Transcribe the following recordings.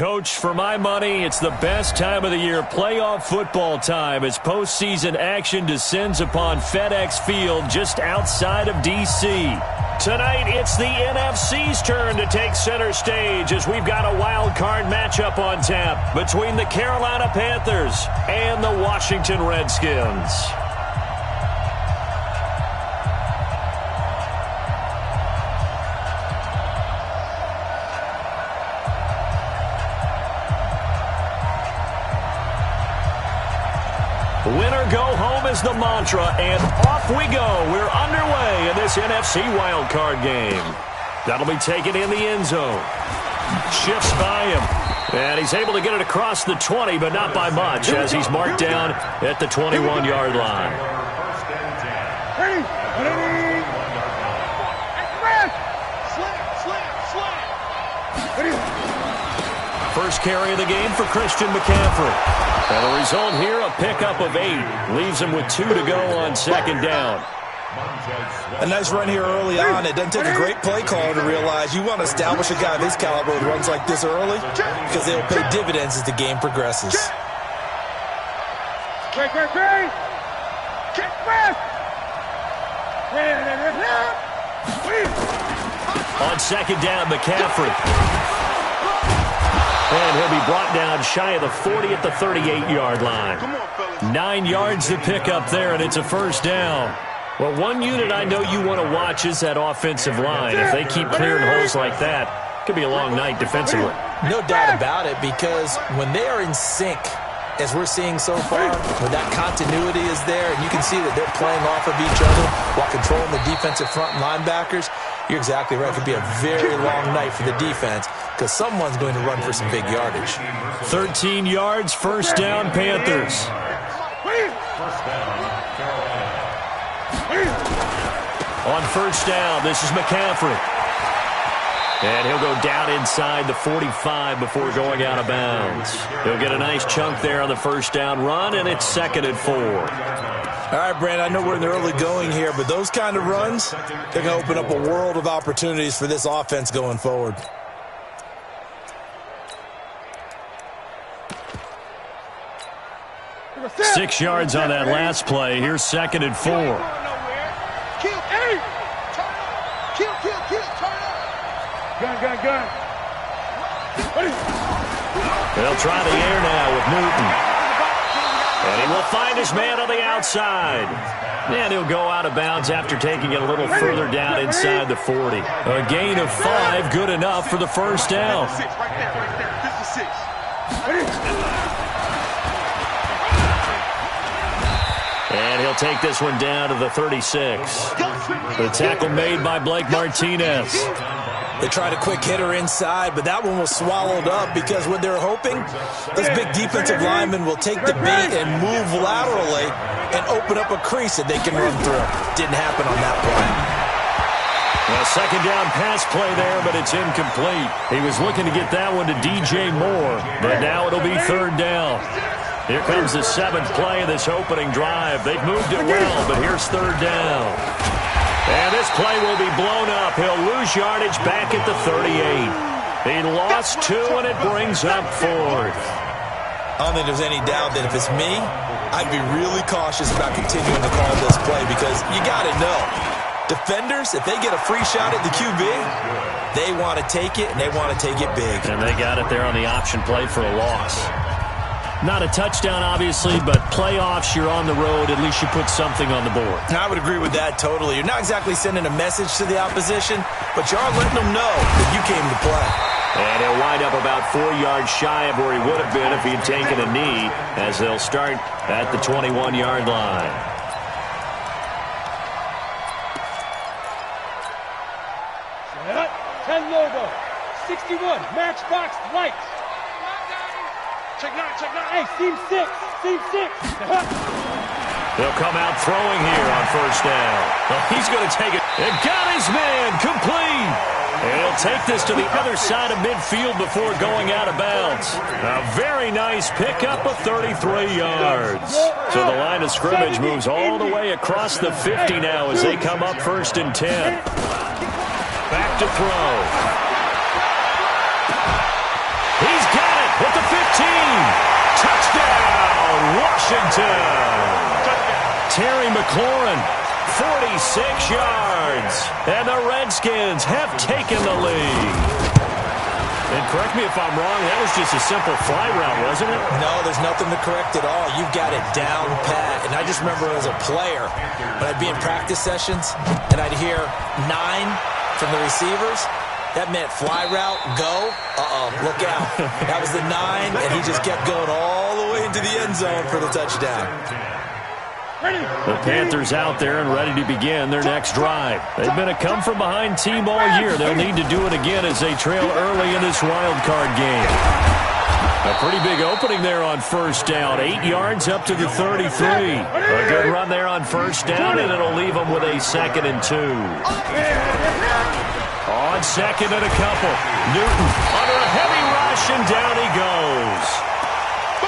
Coach, for my money, it's the best time of the year, playoff football time, as postseason action descends upon FedEx Field just outside of D.C. Tonight, it's the NFC's turn to take center stage as we've got a wild card matchup on tap between the Carolina Panthers and the Washington Redskins. Winner go home is the mantra, and off we go. We're underway in this NFC wildcard game. That'll be taken in the end zone. Shifts by him, and he's able to get it across the 20, but not by much, as he's marked down at the 21-yard line. First carry of the game for Christian McCaffrey. And the result here, a pickup of 8. Leaves him with 2 to go on second down. A nice run here early on. It doesn't take a great play caller to realize you want to establish a guy of his caliber with runs like this early because they'll pay dividends as the game progresses. On second down, McCaffrey. And he'll be brought down shy of the 40 at the 38-yard line. 9 yards to pick up there, and it's a first down. Well, one unit I know you want to watch is that offensive line. If they keep clearing holes like that, it could be a long night defensively. No doubt about it, because when they are in sync, as we're seeing so far, when that continuity is there, and you can see that they're playing off of each other while controlling the defensive front linebackers, you're exactly right. It could be a very long night for the defense because someone's going to run for some big yardage. 13 yards, first down, Panthers. On first down, this is McCaffrey. And he'll go down inside the 45 before going out of bounds. He'll get a nice chunk there on the first down run, and it's 2nd and 4. All right, Brandon, I know we're in the early going here, but those kind of runs, they're going to open up a world of opportunities for this offense going forward. Six yards on that last play. Here's 2nd and 4. Gun. They'll try the air now with Newton. And he will find his man on the outside. And he'll go out of bounds after taking it a little further down inside the 40. A gain of 5, good enough for the first down. And he'll take this one down to the 36. The tackle made by Blake Martinez. They tried a quick hitter inside, but that one was swallowed up because what they're hoping, this big defensive lineman will take the beat and move laterally and open up a crease that they can run through. Didn't happen on that play. A second down pass play there, but it's incomplete. He was looking to get that one to DJ Moore, but now it'll be 3rd down. Here comes the 7th play of this opening drive. They've moved it well, but here's 3rd down. And this play will be blown up. He'll lose yardage back at the 38. He lost 2, and it brings up 4th. I don't think there's any doubt that if it's me, I'd be really cautious about continuing to call this play because you got to know, defenders, if they get a free shot at the QB, they want to take it, and they want to take it big. And they got it there on the option play for a loss. Not a touchdown, obviously, but playoffs, you're on the road. At least you put something on the board. I would agree with that totally. You're not exactly sending a message to the opposition, but you are letting them know that you came to play. And he'll wind up about 4 yards shy of where he would have been if he'd taken a knee, as they'll start at the 21-yard line. Set. 10 logo. 61. Matchbox lights. Check 9. Hey, seam 6. They'll come out throwing here on first down. Well, he's going to take it. And got his man complete. And he'll take this to the other side of midfield before going out of bounds. A very nice pickup of 33 yards. So the line of scrimmage moves all the way across the 50 now as they come up 1st and 10. Back to throw. He's got it. Touchdown, Washington. Terry McLaurin, 46 yards. And the Redskins have taken the lead. And correct me if I'm wrong, that was just a simple fly route, wasn't it? No, there's nothing to correct at all. You've got it down pat. And I just remember as a player, when I'd be in practice sessions and I'd hear 9 from the receivers, that meant fly route, go, look out. That was the 9, and he just kept going all the way into the end zone for the touchdown. The Panthers out there and ready to begin their next drive. They've been a come-from-behind team all year. They'll need to do it again as they trail early in this wild card game. A pretty big opening there on first down. 8 yards up to the 33. A good run there on first down, and it'll leave them with a 2nd and 2. On 2nd and a couple. Newton under a heavy rush, and down he goes.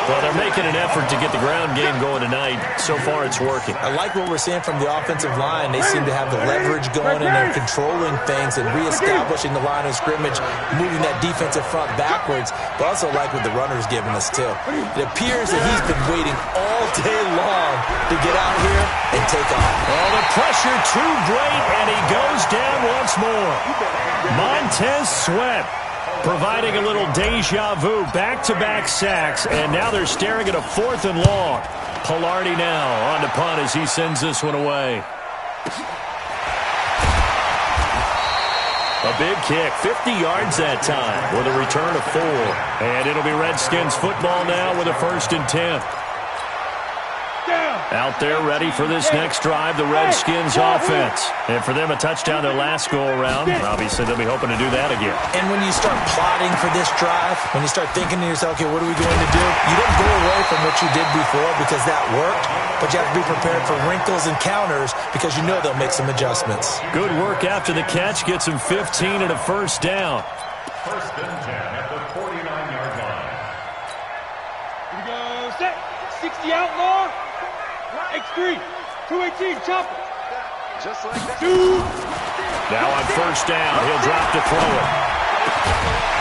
Well, they're making an effort to get the ground game going tonight. So far, it's working. I like what we're seeing from the offensive line. They seem to have the leverage going, and they're controlling things and reestablishing the line of scrimmage, moving that defensive front backwards. But also like what the runner's giving us, too. It appears that he's been waiting all day long to get out here and take off. Oh, the pressure too great, and he goes down once more. Montez Sweat providing a little deja vu, back-to-back sacks, and now they're staring at a 4th and long. Pilardi now on the punt as he sends this one away. A big kick, 50 yards that time with a return of 4. And it'll be Redskins football now with a 1st and 10. Out there ready for this next drive, the Redskins offense. And for them, a touchdown their last go-around. Obviously, they'll be hoping to do that again. And when you start plotting for this drive, when you start thinking to yourself, okay, what are we going to do? You don't go away from what you did before because that worked, but you have to be prepared for wrinkles and counters because you know they'll make some adjustments. Good work after the catch. Gets him 15 and a 1st down. 1st and 10 at the 49-yard line. Here we go, set. 60 outlaw. X3, 218, chop. Just like that. Now on 1st down, he'll drop to throw it.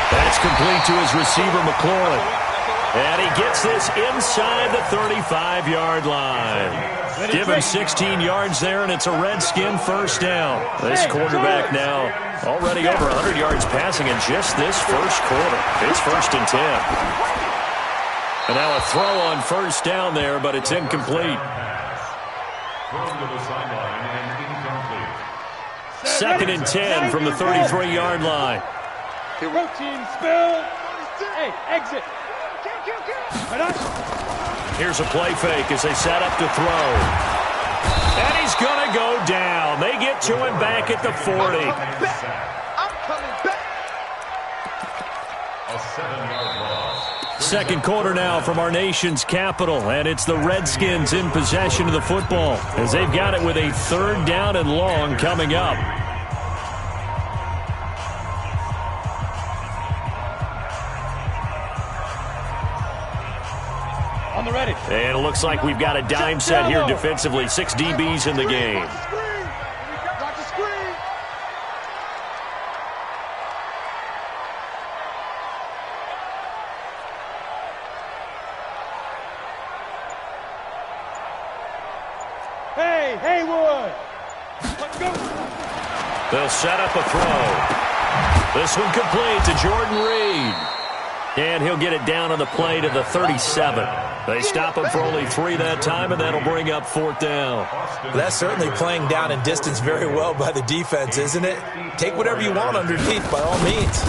That's complete to his receiver, McLaurin. And he gets this inside the 35-yard line. Give him 16 yards there, and it's a Redskin 1st down. This quarterback now already over 100 yards passing in just this 1st quarter. It's 1st and 10. And now a throw on 1st down there, but it's incomplete. Thrown to the sideline and incomplete. 2nd and 10 from the 33-yard line. Protein spill. Hey, exit. Here's a play fake as they set up to throw. And he's going to go down. They get to him back at the 40. I'm coming back. A 7-yard loss. 2nd quarter now from our nation's capital, and it's the Redskins in possession of the football as they've got it with a 3rd down and long coming up. On the ready. And it looks like we've got a dime set here defensively. 6 DBs in the game. Got the screen. Hey, Haywood. Let's go. They'll set up a throw. This one complete to Jordan Reed. And he'll get it down on the play to the 37. They stop him for only 3 that time, and that'll bring up 4th down. That's certainly playing down in distance very well by the defense, isn't it? Take whatever you want underneath, by all means.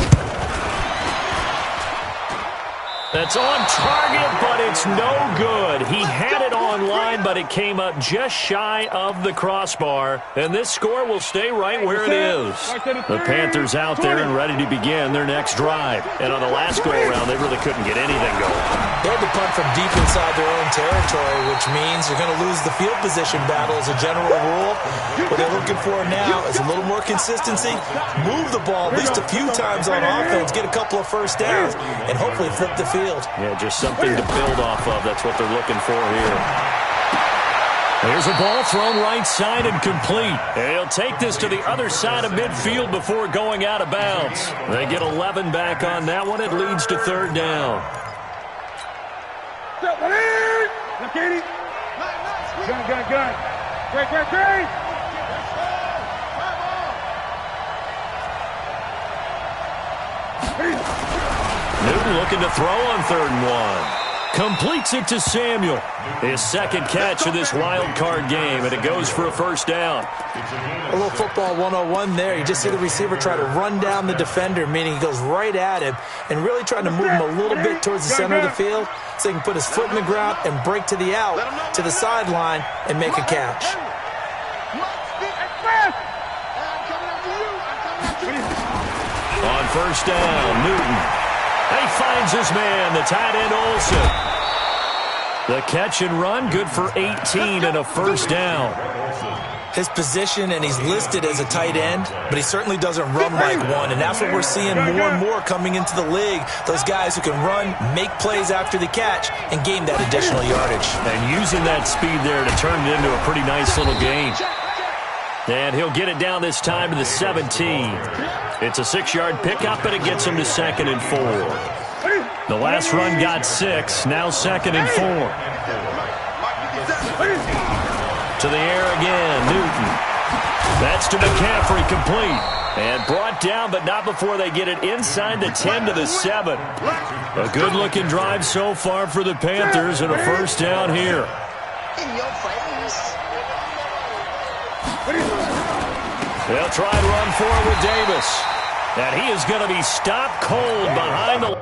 That's on target, but it's no good. He had it on line, but it came up just shy of the crossbar. And this score will stay right where it is. The Panthers out there and ready to begin their next drive. And on the last go-around, they really couldn't get anything going. They had to punt from deep inside their own territory, which means they're going to lose the field position battle as a general rule. What they're looking for now is a little more consistency, move the ball at least a few times on offense, get a couple of 1st downs, and hopefully flip the field. Yeah, just something to build off of. That's what they're looking for here. There's a ball thrown right side and complete. And he'll take this to the other side of midfield before going out of bounds. They get 11 back on that one. It leads to 3rd down. Look, Katie. Gun. Great. Newton looking to throw on 3rd and 1. Completes it to Samuel. His second catch of this wild card game, and it goes for a first down. A little football 101 there. You just see the receiver try to run down the defender, meaning he goes right at him and really trying to move him a little bit towards the center of the field so he can put his foot in the ground and break to the out, to the sideline, and make a catch. On first down, Newton. He finds his man, the tight end Olsen. The catch and run, good for 18 and a first down. His position, and he's listed as a tight end, but he certainly doesn't run like one, and that's what we're seeing more and more coming into the league. Those guys who can run, make plays after the catch, and gain that additional yardage. And using that speed there to turn it into a pretty nice little gain. And he'll get it down this time to the 17. It's a 6-yard pickup, and it gets him to 2nd and 4. The last run got 6, now 2nd and 4. To the air again, Newton. That's to McCaffrey, complete. And brought down, but not before they get it inside the 10 to the 7. A good-looking drive so far for the Panthers, and a first down here. In your face. They'll try and run forward with Davis. And he is going to be stopped cold behind the...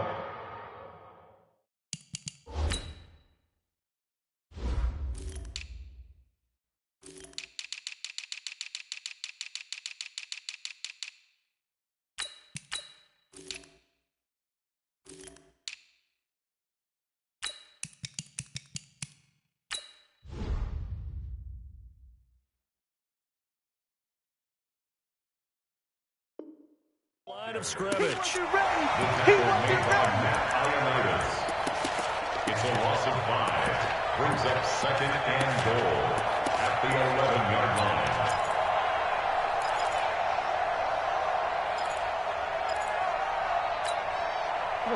line of scrimmage. It's a loss of 5. Brings up 2nd and goal at the 11-yard line.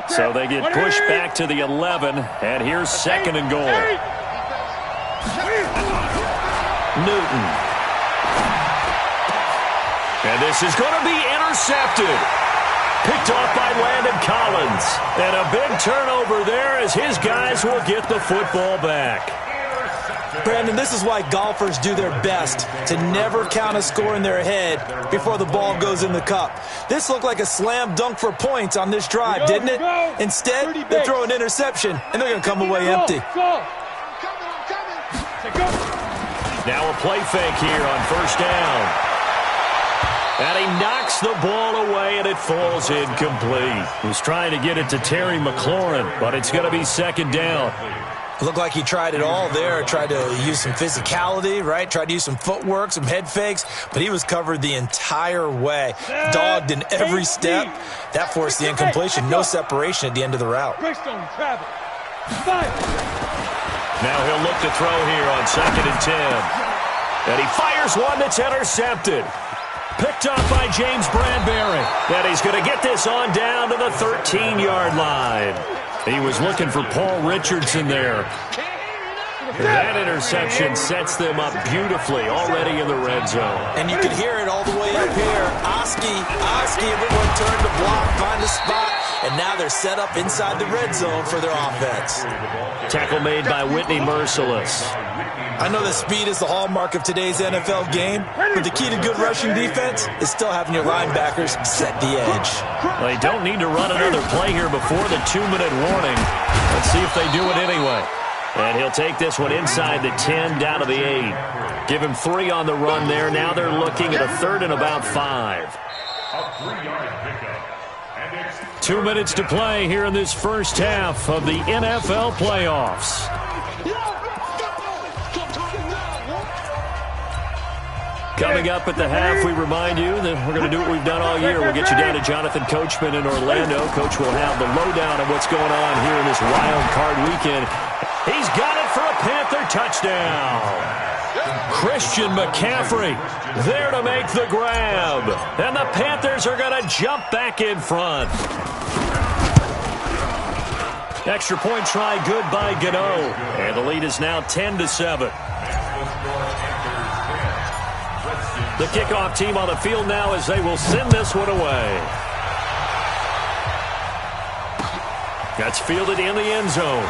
So they get pushed back to the 11, and here's 2nd and goal. Newton. And this is going to be intercepted. Picked off by Landon Collins. And a big turnover there as his guys will get the football back. Brandon, this is why golfers do their best to never count a score in their head before the ball goes in the cup. This looked like a slam dunk for points on this drive, didn't it? Instead, they throw an interception, and they're going to come away empty. Now a play fake here on first down. And he knocks the ball away, and it falls incomplete. He's trying to get it to Terry McLaurin, but it's going to be 2nd down. Looked like he tried it all there. Tried to use some physicality, right? Tried to use some footwork, some head fakes, but he was covered the entire way. Dogged in every step. That forced the incompletion. No separation at the end of the route. Now he'll look to throw here on 2nd and 10. And he fires one that's intercepted. Picked up by James Bradbury. And he's going to get this on down to the 13-yard line. He was looking for Paul Richardson there. That interception sets them up beautifully already in the red zone. And you can hear it all the way up here. Oski, everyone turned to block, find a spot, and now they're set up inside the red zone for their offense. Tackle made by Whitney Merciless. I know that speed is the hallmark of today's NFL game, but the key to good rushing defense is still having your linebackers set the edge. Well, they don't need to run another play here before the 2-minute warning. Let's see if they do it anyway. And he'll take this one inside the 10, down to the 8. Give him 3 on the run there. Now they're looking at a 3rd and about 5. A 3-yard pickup. 2 minutes to play here in this first half of the NFL playoffs. Coming up at the half, we remind you that we're going to do what we've done all year. We'll get you down to Jonathan Coachman in Orlando. Coach will have the lowdown of what's going on here in this wild card weekend. He's got it for a Panther touchdown. Christian McCaffrey there to make the grab. And the Panthers are going to jump back in front. Extra point try good by Gano. And the lead is now 10-7. The kickoff team on the field now as they will send this one away. That's fielded in the end zone.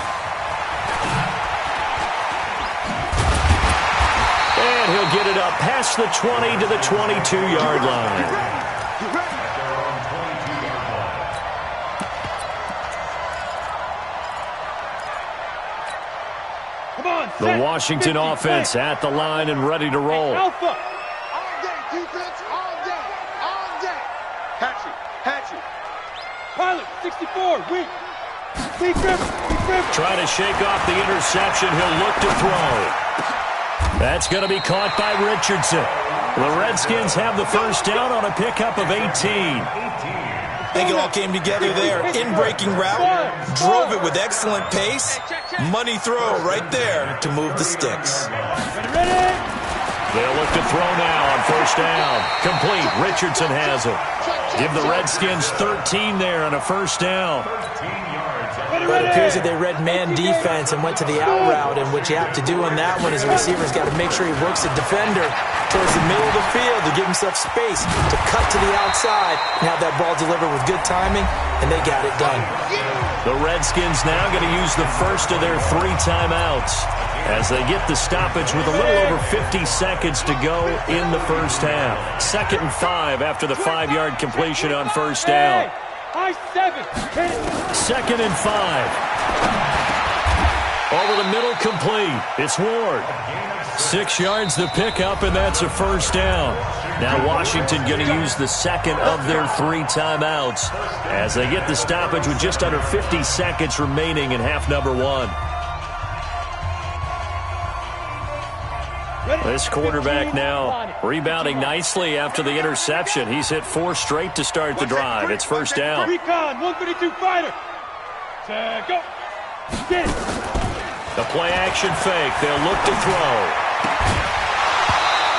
And he'll get it up past the 20 to the 22-yard line. The Washington offense at the line and ready to roll. Alpha. All day, defense, all day, all day. Hatchet. Pilot, 64, weak. Big grip. Trying to shake off the interception. He'll look to throw. That's going to be caught by Richardson. The Redskins have the first down on a pickup of 18. I think it all came together there. In-breaking route, drove it with excellent pace. Money throw right there to move the sticks. They'll look to throw now on first down. Complete. Richardson has it. Give the Redskins 13 there on a first down. But it appears that they read man defense and went to the out route, and what you have to do on that one is the receiver's got to make sure he works the defender towards the middle of the field to give himself space to cut to the outside and have that ball delivered with good timing, and they got it done. The Redskins now going to use the first of their 3 timeouts as they get the stoppage with a little over 50 seconds to go in the first half. 2nd and 5 after the 5-yard completion on first down. 2nd and 5. Over the middle, complete. It's Ward. 6 yards the pickup, and that's a first down. Now Washington going to use the second of their 3 timeouts as they get the stoppage with just under 50 seconds remaining in half number 1. This quarterback now rebounding nicely after the interception. He's hit 4 straight to start the drive. It's first down. Recon, 132 fighter. Go. Get it. The play-action fake. They'll look to throw.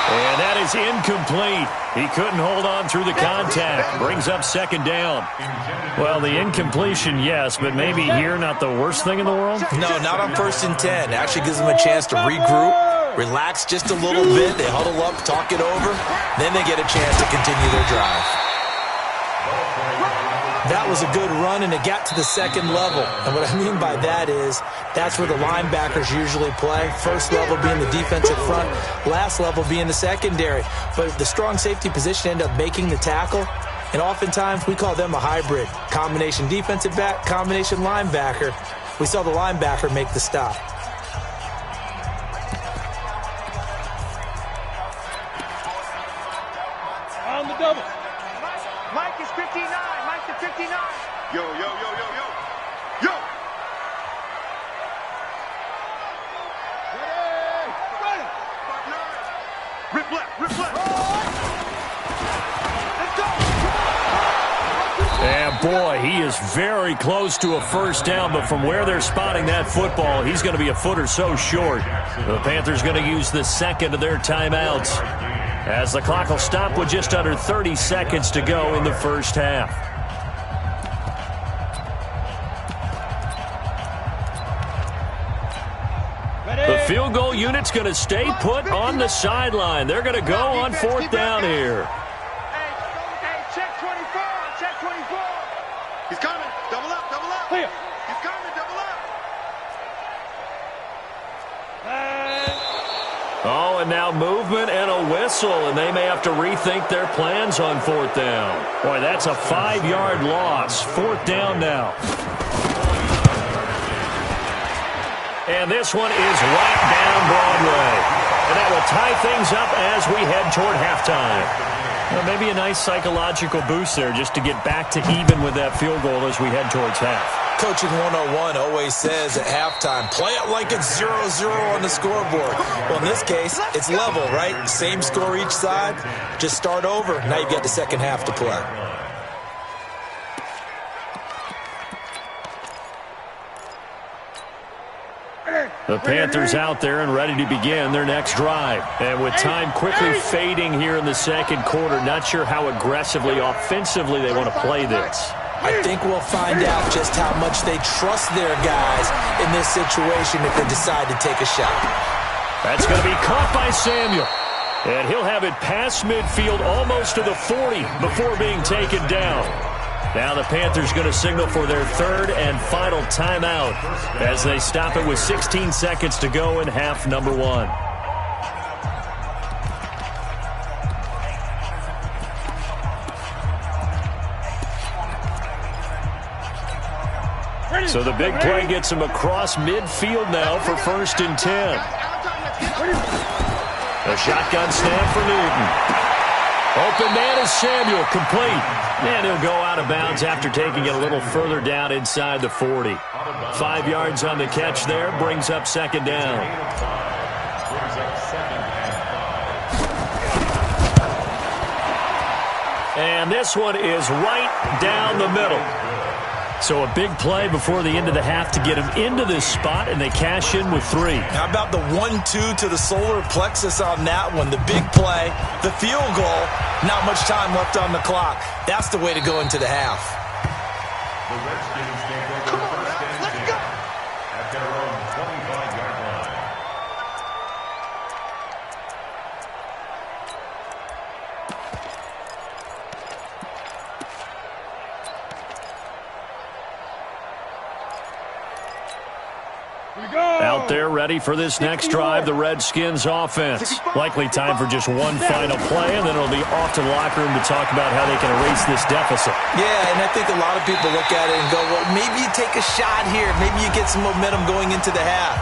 And that is incomplete. He couldn't hold on through the contact. Brings up 2nd down. Well, the incompletion, yes, but maybe here not the worst thing in the world? No, not on 1st and 10. Actually gives them a chance to regroup, relax just a little bit. They huddle up, talk it over. Then they get a chance to continue their drive. That was a good run, and it got to the 2nd level. And what I mean by that is that's where the linebackers usually play. First level being the defensive front, last level being the secondary. But the strong safety position ended up making the tackle, and oftentimes we call them a hybrid. Combination defensive back, combination linebacker. We saw the linebacker make the stop. On the double. Mike is 59. Mike to 59. Yo. Ready. Rip left. Let's go. And boy, he is very close to a first down, but from where they're spotting that football, he's going to be a foot or so short. The Panthers going to use the second of their timeouts as the clock will stop with just under 30 seconds to go in the first half. The field goal unit's going to stay put on the sideline. They're going to go on 4th down here. Hey, check 24. Check 24. He's coming. Double up. Clear. He's coming. Double up. Oh, and now movement and a whistle, and they may have to rethink their plans on 4th down. Boy, that's a 5-yard loss. 4th down now. And this one is right down Broadway. And that will tie things up as we head toward halftime. Well, maybe a nice psychological boost there just to get back to even with that field goal as we head towards half. Coaching 101 always says at halftime, play it like it's 0-0 on the scoreboard. Well, in this case, it's level, right? Same score each side. Just start over. Now you've got the second half to play. The Panthers out there and ready to begin their next drive. And with time quickly fading here in the second quarter, not sure how aggressively, offensively they want to play this. I think we'll find out just how much they trust their guys in this situation if they decide to take a shot. That's going to be caught by Samuel. And he'll have it past midfield almost to the 40 before being taken down. Now the Panthers going to signal for their third and final timeout as they stop it with 16 seconds to go in half number 1. So the big play gets him across midfield now for 1st and 10. A shotgun snap for Newton. Open man is Samuel, complete. And he'll go out of bounds after taking it a little further down inside the 40. 5 yards on the catch there, brings up 2nd down. And this one is right down the middle. So a big play before the end of the half to get him into this spot, and they cash in with 3. How about the 1-2 to the solar plexus on that one? The big play, the field goal, not much time left on the clock. That's the way to go into the half. The Redskins take over first and 10 at their own 25-yard line. Out there ready for this next drive, the Redskins offense. Likely time for just one final play, and then it'll be off to the locker room to talk about how they can erase this deficit. Yeah, and I think a lot of people look at it and go, well, maybe you take a shot here. Maybe you get some momentum going into the half.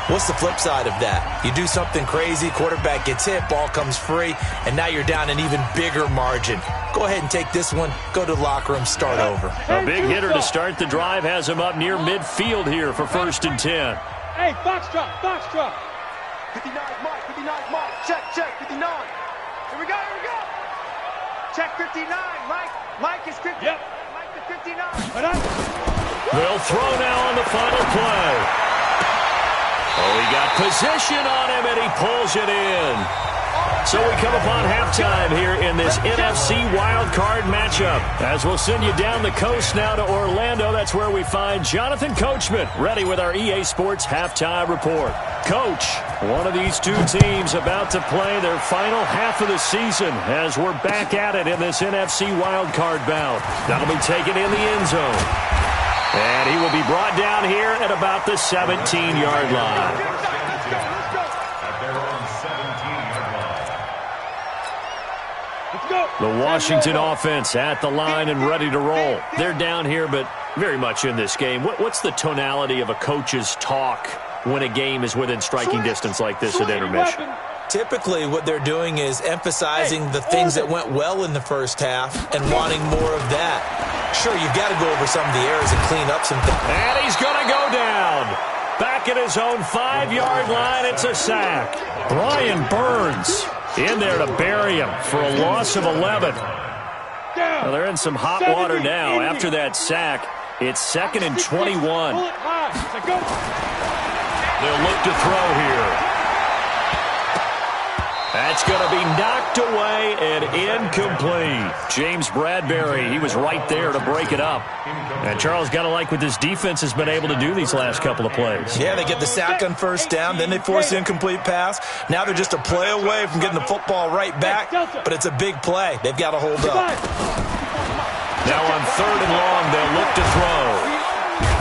What's the flip side of that? You do something crazy, quarterback gets hit, ball comes free, and now you're down an even bigger margin. Go ahead and take this one, go to the locker room, start over. A big hitter to start the drive has him up near midfield here for 1st and 10. Hey, box drop, box drop. 59 Mike, 59 Mike. Check, 59. Here we go. Check 59, Mike. Mike is 50. Yep. Mike is 59. They'll throw now on the final play. Oh, he got position on him, and he pulls it in. So we come upon halftime here in this NFC wildcard matchup. As we'll send you down the coast now to Orlando, that's where we find Jonathan Coachman ready with our EA Sports halftime report. Coach, one of these two teams about to play their final half of the season as we're back at it in this NFC wildcard bout. That'll be taken in the end zone. And he will be brought down here at about the 17-yard line. The Washington offense at the line and ready to roll. They're down here, but very much in this game. What's the tonality of a coach's talk when a game is within striking distance like this at intermission? Typically, what they're doing is emphasizing the things that went well in the first half and wanting more of that. Sure, you've got to go over some of the errors and clean up some things. And he's going to go down. Back at his own 5-yard line, it's a sack. Brian Burns in there to bury him for a loss of 11. Well, they're in some hot water now. After that sack, it's 2nd and 21. They'll look to throw here. That's going to be knocked away and incomplete. James Bradbury, he was right there to break it up. And Charles, got to like what this defense has been able to do these last couple of plays. Yeah, they get the sack on first down, then they force the incomplete pass. Now they're just a play away from getting the football right back, but it's a big play. They've got to hold up. Now on 3rd and long, they'll look to throw.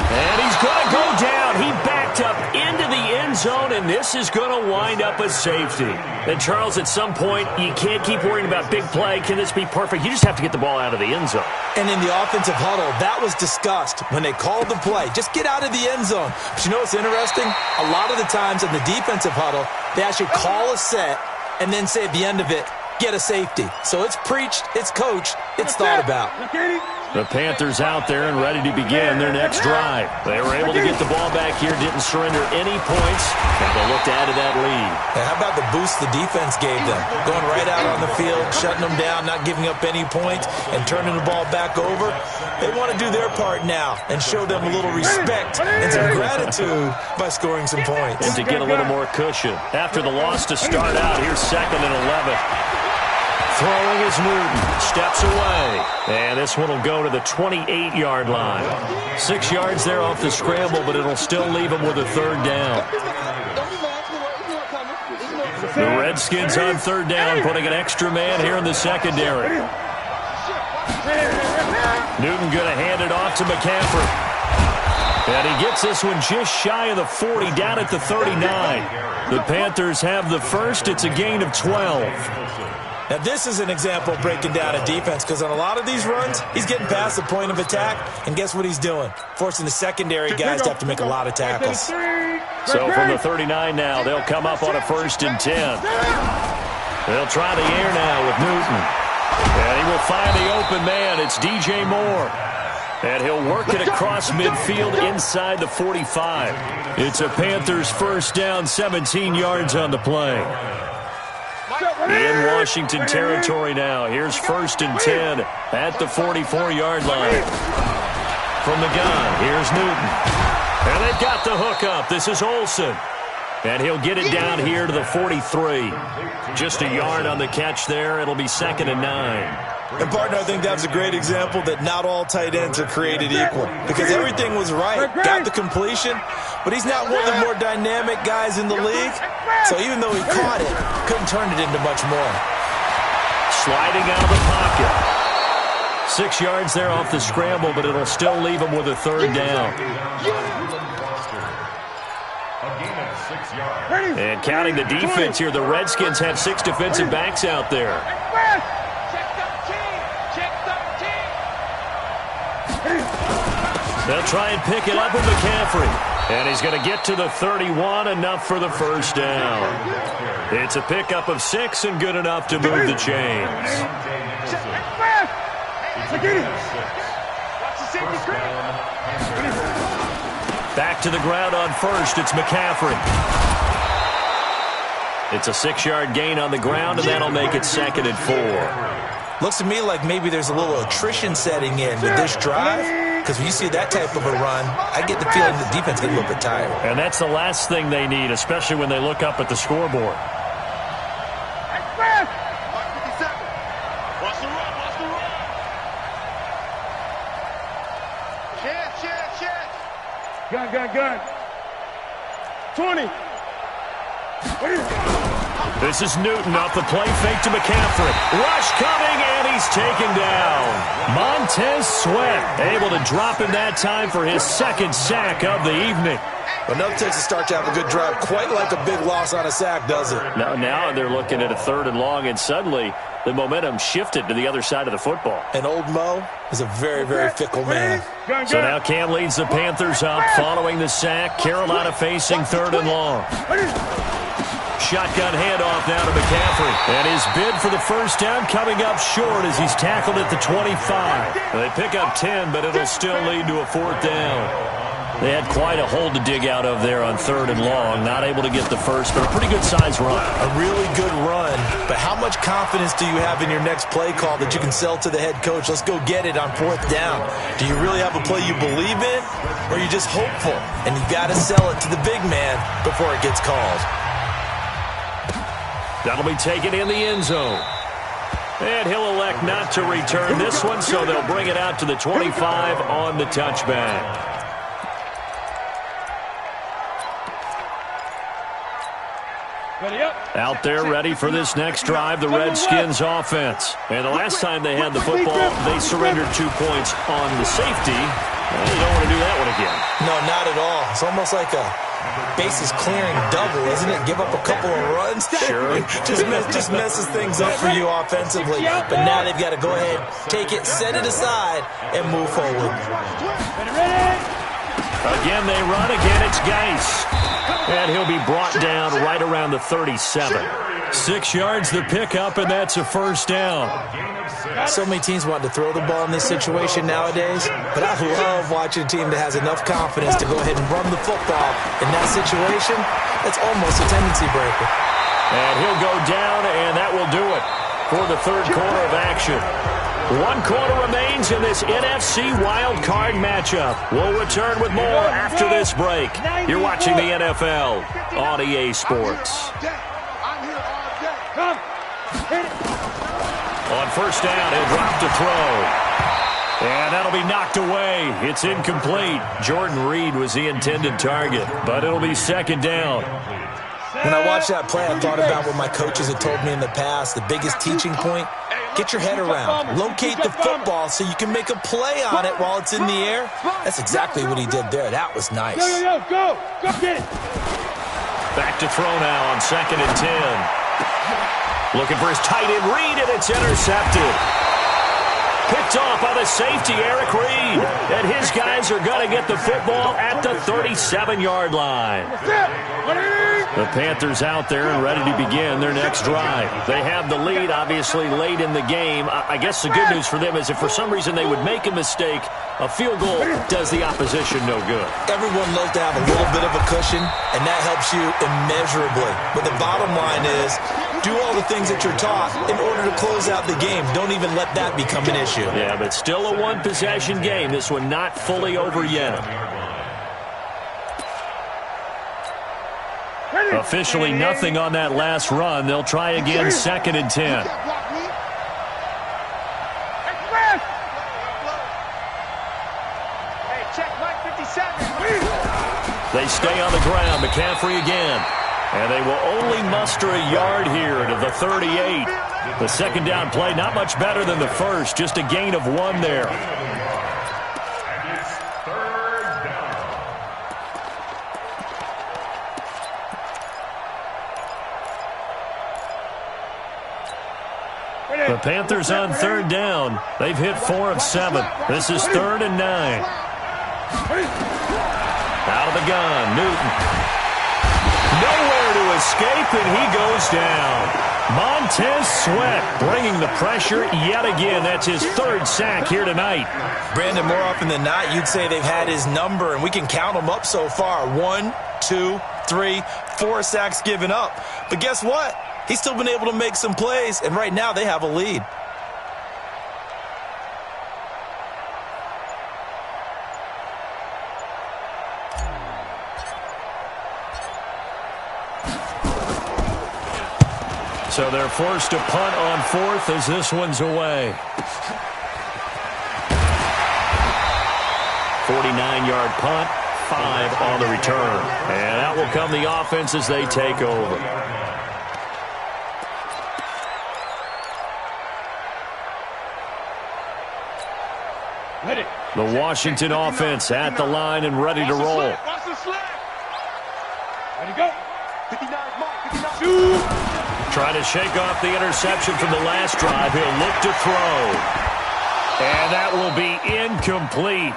And he's going to go down. He backed up into the end zone, and this is going to wind up a safety. And, Charles, at some point, you can't keep worrying about big play. Can this be perfect? You just have to get the ball out of the end zone. And in the offensive huddle, that was discussed when they called the play. Just get out of the end zone. But you know what's interesting? A lot of the times in the defensive huddle, they actually call a set and then say at the end of it, get a safety. So it's preached, it's coached, it's thought about. The Panthers out there and ready to begin their next drive. They were able to get the ball back here, didn't surrender any points. Now they'll look to add to that lead. And how about the boost the defense gave them? Going right out on the field, shutting them down, not giving up any points, and turning the ball back over. They want to do their part now and show them a little respect and some gratitude by scoring some points. And to get a little more cushion. After the loss to start out, here's 2nd and 11. Throwing is Newton. Steps away. And this one will go to the 28-yard line. 6 yards there off the scramble, but it'll still leave him with a third down. The Redskins on third down, putting an extra man here in the secondary. Newton going to hand it off to McCaffrey. And he gets this one just shy of the 40, down at the 39. The Panthers have the first. It's a gain of 12. Now, this is an example of breaking down a defense, because on a lot of these runs, he's getting past the point of attack, and guess what he's doing? Forcing the secondary guys to have to make a lot of tackles. So from the 39 now, they'll come up on a 1st and 10. They'll try the air now with Newton. And he will find the open man. It's DJ Moore. And he'll work it across midfield inside the 45. It's a Panthers first down, 17 yards on the play. In Washington territory now. Here's 1st and 10 at the 44-yard line. From the gun, here's Newton. And they've got the hook up. This is Olsen. And he'll get it down here to the 43. Just a yard on the catch there. It'll be 2nd and 9. And, partner, I think that's a great example that not all tight ends are created equal, because everything was right. Got the completion, but he's not one of the more dynamic guys in the league. So even though he caught it, couldn't turn it into much more. Sliding out of the pocket. 6 yards there off the scramble, but it'll still leave him with a third down. And counting the defense here, the Redskins have 6 defensive backs out there. They'll try and pick it up with McCaffrey. And he's going to get to the 31, enough for the first down. It's a pickup of 6 and good enough to move the chains. Back to the ground on 1st. It's McCaffrey. It's a 6-yard gain on the ground, and that'll make it 2nd and 4. Looks to me like maybe there's a little attrition setting in with this drive. Because when you see that type of a run, I get the feeling the defense gets a little bit tired. And that's the last thing they need, especially when they look up at the scoreboard. Gun. 20. This is Newton off the play fake to McCaffrey. Rush coming, and he's taken down. Montez Sweat able to drop him that time for his 2nd sack of the evening. Enough takes to start to have a good drive. Quite like a big loss on a sack, does it? Now they're looking at a 3rd and long, and suddenly the momentum shifted to the other side of the football. And old Mo is a very, very fickle man. So now Cam leads the Panthers up following the sack. Carolina facing 3rd and long. Shotgun handoff now to McCaffrey. And his bid for the first down coming up short as he's tackled at the 25. They pick up 10, but it'll still lead to a 4th down. They had quite a hole to dig out of there on 3rd and long. Not able to get the first, but a pretty good-sized run. A really good run, but how much confidence do you have in your next play call that you can sell to the head coach? Let's go get it on 4th down. Do you really have a play you believe in, or are you just hopeful? And you got to sell it to the big man before it gets called. That'll be taken in the end zone. And he'll elect not to return this one, so they'll bring it out to the 25 on the touchback. Out there ready for this next drive, the Redskins offense. And the last time they had the football, they surrendered 2 points on the safety. Well, you don't want to do that one again. No, not at all. It's almost like a bases clearing double, isn't it? Give up a couple of runs. Sure. just messes things up for you offensively. But now they've got to go ahead, take it, set it aside, and move forward. Again, they run. Again, it's Geis. And he'll be brought down right around the 37. 6 yards the pickup, and that's a first down. So many teams want to throw the ball in this situation nowadays, but I love watching a team that has enough confidence to go ahead and run the football. In that situation, that's almost a tendency breaker. And he'll go down, and that will do it for the 3rd quarter of action. 1 quarter remains in this NFC Wild Card matchup. We'll return with more after this break. You're watching the NFL on EA Sports. On first down, he'll drop to throw. And that'll be knocked away. It's incomplete. Jordan Reed was the intended target, but it'll be second down. When I watched that play, I thought about what my coaches had told me in the past. The biggest teaching point, get your head around. Locate the football so you can make a play on it while it's in the air. That's exactly what he did there. That was nice. Go, get it. Back to throw now on 2nd and 10. Looking for his tight end, Reed, and it's intercepted. Picked off by the safety, Eric Reed. And his guys are going to get the football at the 37-yard line. The Panthers out there and ready to begin their next drive. They have the lead, obviously, late in the game. I guess the good news for them is if for some reason they would make a mistake, a field goal does the opposition no good. Everyone loves to have a little bit of a cushion, and that helps you immeasurably. But the bottom line is, do all the things that you're taught in order to close out the game. Don't even let that become an issue. Yeah, but still a one-possession game. This one not fully over yet. Officially nothing on that last run. They'll try again 2nd and 10. Hey, check Mike 57. They stay on the ground. McCaffrey again. And they will only muster a yard here to the 38. The second down play, not much better than the first. Just a gain of 1 there. And it's 3rd down. The Panthers on 3rd down. They've hit 4 of 7. This is 3rd and 9. Out of the gun, Newton. Nowhere to escape, and he goes down. Montez Sweat bringing the pressure yet again. That's his 3rd sack here tonight. Brandon, more often than not, you'd say they've had his number, and we can count them up so far. 1, 2, 3, 4 sacks given up. But guess what? He's still been able to make some plays, and right now they have a lead. So they're forced to punt on 4th as this one's away. 49-yard punt, 5 on the return. And out will come the offense as they take over. The Washington offense at the line and ready to roll. Watch the slip. Ready, go. 59, Mark, 59. Trying to shake off the interception from the last drive. He'll look to throw. And that will be incomplete.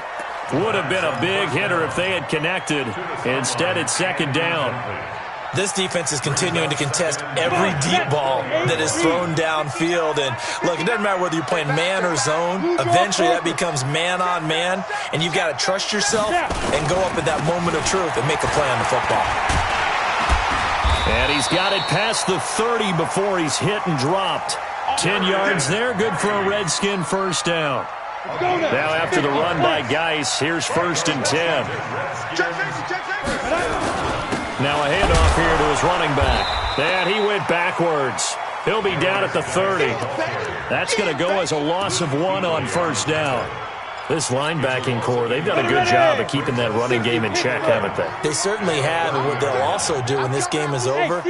Would have been a big hitter if they had connected. Instead, it's 2nd down. This defense is continuing to contest every deep ball that is thrown downfield. And, look, it doesn't matter whether you're playing man or zone. Eventually, that becomes man-on-man. And you've got to trust yourself and go up at that moment of truth and make a play on the football. And he's got it past the 30 before he's hit and dropped. 10 yards there, good for a Redskin first down. Now after the run by Geis, here's 1st and 10. Now a handoff here to his running back. And he went backwards. He'll be down at the 30. That's going to go as a loss of 1 on first down. This linebacking core, they've done a good job of keeping that running game in check, haven't they? They certainly have, and what they'll also do when this game is over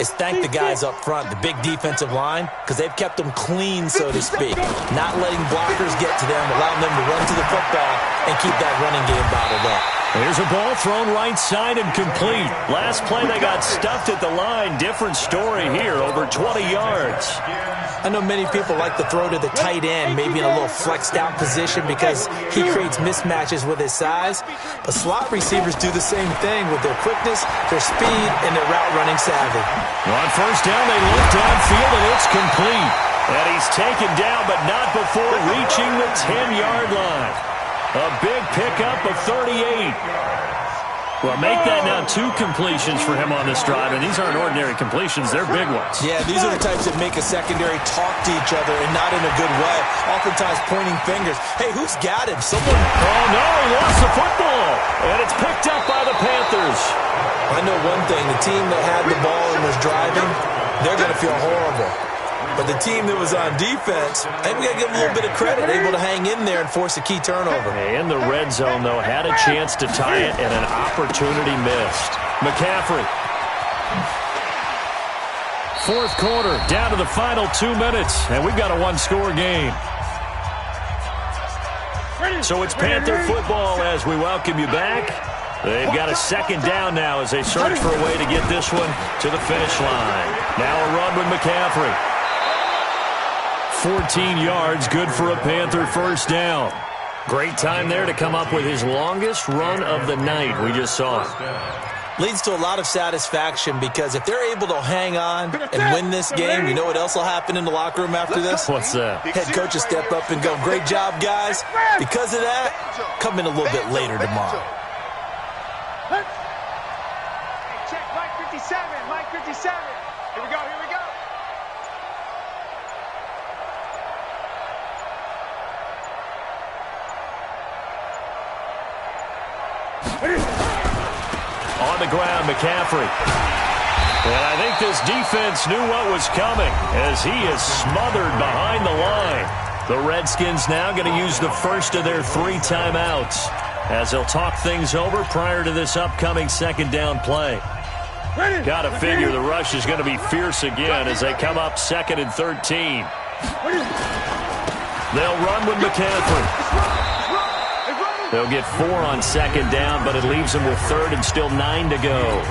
is thank the guys up front, the big defensive line, because they've kept them clean, so to speak. Not letting blockers get to them, allowing them to run to the football and keep that running game bottled up. Here's a ball thrown right side and complete. Last play, they got stuffed at the line. Different story here, over 20 yards. I know many people like to throw to the tight end, maybe in a little flexed out position because he creates mismatches with his size. But slot receivers do the same thing with their quickness, their speed, and their route running savvy. On first down, they look downfield, and it's complete. And he's taken down, but not before reaching the 10-yard line. A big pickup of 38. Well, make that now 2 completions for him on this drive, and these aren't ordinary completions. They're big ones. Yeah, these are the types that make a secondary talk to each other and not in a good way, oftentimes pointing fingers. Hey, who's got him? Someone... Oh, no, he lost the football, and it's picked up by the Panthers. I know one thing. The team that had the ball and was driving, they're going to feel horrible. But the team that was on defense, I think we got to give them a little bit of credit, able to hang in there and force a key turnover. In the red zone, though, had a chance to tie it and an opportunity missed. McCaffrey. Fourth quarter, down to the final 2 minutes, and we've got a one-score game. So it's Panther football as we welcome you back. They've got a second down now as they search for a way to get this one to the finish line. Now a run with McCaffrey. 14 yards, good for a Panther first down. Great time there to come up with his longest run of the night. We just saw it. Leads to a lot of satisfaction because if they're able to hang on and win this game, you know what else will happen in the locker room after this? What's that? Head coach will step up and go, great job, guys. Because of that, come in a little bit later tomorrow. Hey, check Mike 57, Mike 57. Here we go, here we go. On the ground, McCaffrey. And I think this defense knew what was coming as he is smothered behind the line. The Redskins now going to use the first of their 3 timeouts as they'll talk things over prior to this upcoming second down play. Got to figure the rush is going to be fierce again as they come up 2nd and 13. They'll run with McCaffrey. They'll get 4 on second down, but it leaves them with 3rd and still 9 to go.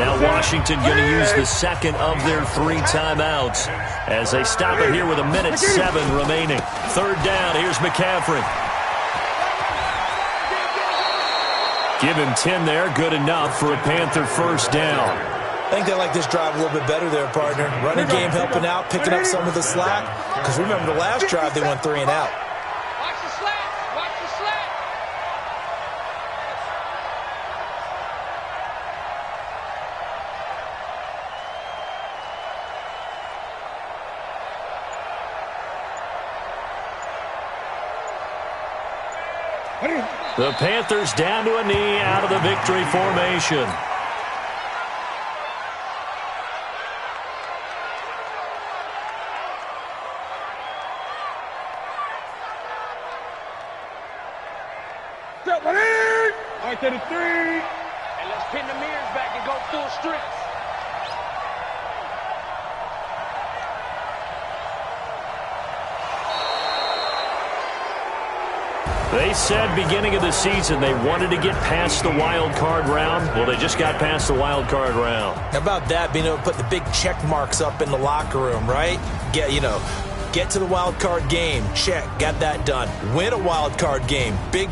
Now Washington going to use the second of their 3 timeouts as they stop it here with 1:07 remaining. 3rd down, here's McCaffrey. Give him 10 there, good enough for a Panther first down. I think they like this drive a little bit better there, partner. Running game helping out, picking up some of the slack. Because remember the last drive, they went 3 and out. The Panthers down to a knee out of the victory formation. Right to the 3. And let's pin the mirrors back and go full strips. They said beginning of the season they wanted to get past the wild card round. Well, they just got past the wild card round. How about that, being able to put the big check marks up in the locker room, right? Get to the wild card game. Check. Got that done. Win a wild card game. Big